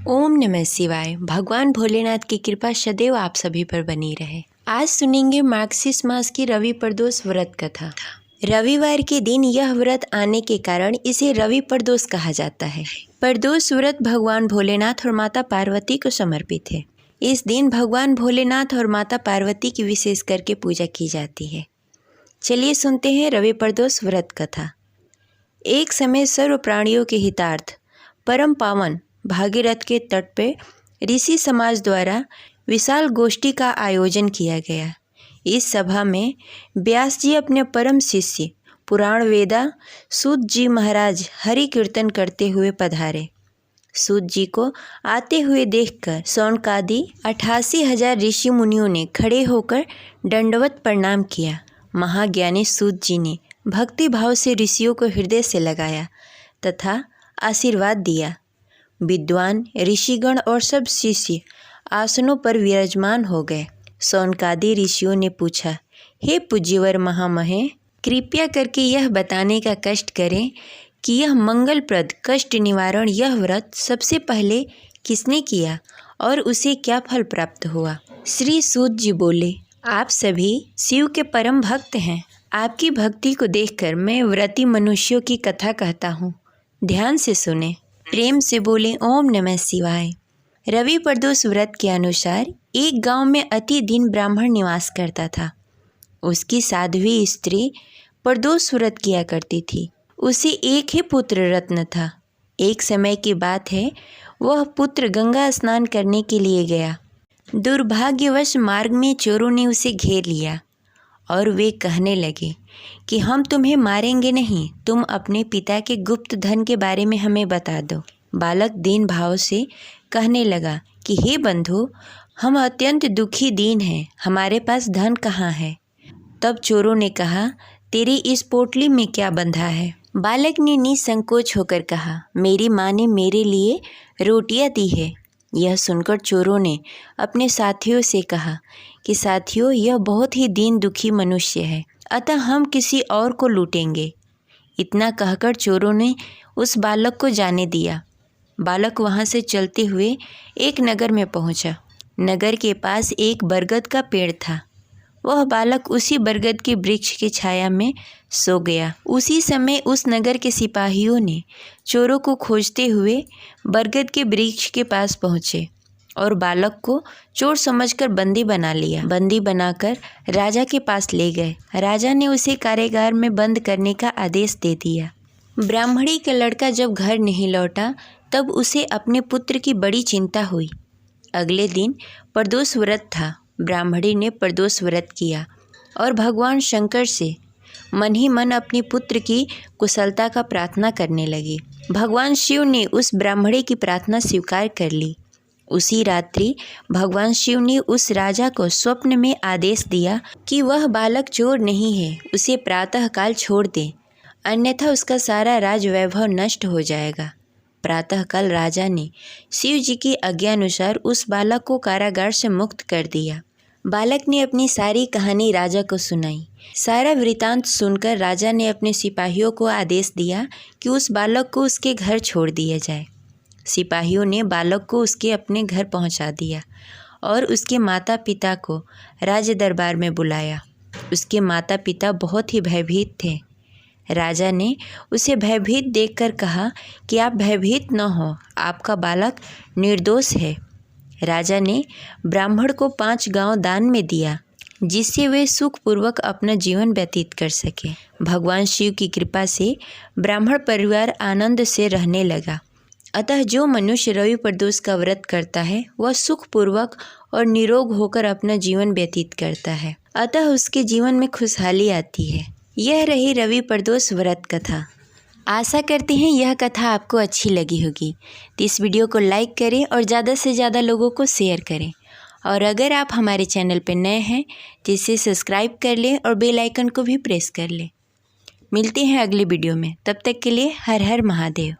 ओम नमः शिवाय। भगवान भोलेनाथ की कृपा सदैव आप सभी पर बनी रहे। आज सुनेंगे मार्गशीर्ष मास की रवि प्रदोष व्रत कथा। रविवार के दिन यह व्रत आने के कारण इसे रवि प्रदोष कहा जाता है। प्रदोष व्रत भगवान भोलेनाथ और माता पार्वती को समर्पित है। इस दिन भगवान भोलेनाथ और माता पार्वती की विशेष करके पूजा की जाती है। चलिए सुनते हैं रवि प्रदोष व्रत कथा। एक समय सर्व प्राणियों के हितार्थ परम पावन भागीरथ के तट पे ऋषि समाज द्वारा विशाल गोष्ठी का आयोजन किया गया। इस सभा में व्यास जी अपने परम शिष्य पुराण वेदा सूत जी महाराज हरि कीर्तन करते हुए पधारे। सूत जी को आते हुए देखकर शौनकादि 88,000 ऋषि मुनियों ने खड़े होकर दंडवत प्रणाम किया। महाज्ञानी सूत जी ने भक्ति भाव से ऋषियों को हृदय से लगाया तथा आशीर्वाद दिया। विद्वान ऋषिगण और सब शिष्य आसनों पर विराजमान हो गए। शौनकादि ऋषियों ने पूछा, हे पूज्यवर महामहे, कृपया करके यह बताने का कष्ट करें कि यह मंगलप्रद कष्ट निवारण यह व्रत सबसे पहले किसने किया और उसे क्या फल प्राप्त हुआ। श्री सूत जी बोले, आप सभी शिव के परम भक्त हैं। आपकी भक्ति को देखकर मैं व्रती मनुष्यों की कथा कहता हूँ, ध्यान से सुने। प्रेम से बोले ओम नमः शिवाय। रवि प्रदोष व्रत के अनुसार एक गांव में अति दीन ब्राह्मण निवास करता था। उसकी साध्वी स्त्री प्रदोष व्रत किया करती थी। उसे एक ही पुत्र रत्न था। एक समय की बात है, वह पुत्र गंगा स्नान करने के लिए गया। दुर्भाग्यवश मार्ग में चोरों ने उसे घेर लिया और वे कहने लगे कि हम तुम्हें मारेंगे नहीं, तुम अपने पिता के गुप्त धन के बारे में हमें बता दो। बालक दीन भाव से कहने लगा कि हे बंधु, हम अत्यंत दुखी दीन हैं, हमारे पास धन कहाँ है। तब चोरों ने कहा, तेरी इस पोटली में क्या बंधा है। बालक ने निसंकोच होकर कहा, मेरी माँ ने मेरे लिए रोटियां दी है। यह सुनकर चोरों ने अपने साथियों से कहा कि साथियों, यह बहुत ही दीन दुखी मनुष्य है, अतः हम किसी और को लूटेंगे। इतना कहकर चोरों ने उस बालक को जाने दिया। बालक वहाँ से चलते हुए एक नगर में पहुँचा। नगर के पास एक बरगद का पेड़ था। वह बालक उसी बरगद के वृक्ष की छाया में सो गया। उसी समय उस नगर के सिपाहियों ने चोरों को खोजते हुए बरगद के वृक्ष के पास पहुँचे और बालक को चोर समझकर बंदी बना लिया। बंदी बनाकर राजा के पास ले गए। राजा ने उसे कारागार में बंद करने का आदेश दे दिया। ब्राह्मणी का लड़का जब घर नहीं लौटा तब उसे अपने पुत्र की बड़ी चिंता हुई। अगले दिन प्रदोष व्रत था। ब्राह्मणी ने प्रदोष व्रत किया और भगवान शंकर से मन ही मन अपने पुत्र की कुशलता का प्रार्थना करने लगी। भगवान शिव ने उस ब्राह्मणी की प्रार्थना स्वीकार कर ली। उसी रात्रि भगवान शिव ने उस राजा को स्वप्न में आदेश दिया कि वह बालक चोर नहीं है, उसे प्रातःकाल छोड़ दे, अन्यथा उसका सारा राज वैभव नष्ट हो जाएगा। प्रातःकाल राजा ने शिव जी की आज्ञानुसार उस बालक को कारागार से मुक्त कर दिया। बालक ने अपनी सारी कहानी राजा को सुनाई। सारा वृतांत सुनकर राजा ने अपने सिपाहियों को आदेश दिया कि उस बालक को उसके घर छोड़ दिया जाए। सिपाहियों ने बालक को उसके अपने घर पहुंचा दिया और उसके माता पिता को राज दरबार में बुलाया। उसके माता पिता बहुत ही भयभीत थे। राजा ने उसे भयभीत देखकर कहा कि आप भयभीत न हो, आपका बालक निर्दोष है। राजा ने ब्राह्मण को 5 गांव दान में दिया जिससे वे सुखपूर्वक अपना जीवन व्यतीत कर सके। भगवान शिव की कृपा से ब्राह्मण परिवार आनंद से रहने लगा। अतः जो मनुष्य रवि प्रदोष का व्रत करता है वह सुखपूर्वक और निरोग होकर अपना जीवन व्यतीत करता है, अतः उसके जीवन में खुशहाली आती है। यह रही रवि प्रदोष व्रत कथा। आशा करते हैं यह कथा आपको अच्छी लगी होगी। तो इस वीडियो को लाइक करें और ज़्यादा से ज़्यादा लोगों को शेयर करें। और अगर आप हमारे चैनल पर नए हैं तो इसे सब्सक्राइब कर लें और बेल आइकन को भी प्रेस कर लें। मिलते हैं अगली वीडियो में, तब तक के लिए हर हर महादेव।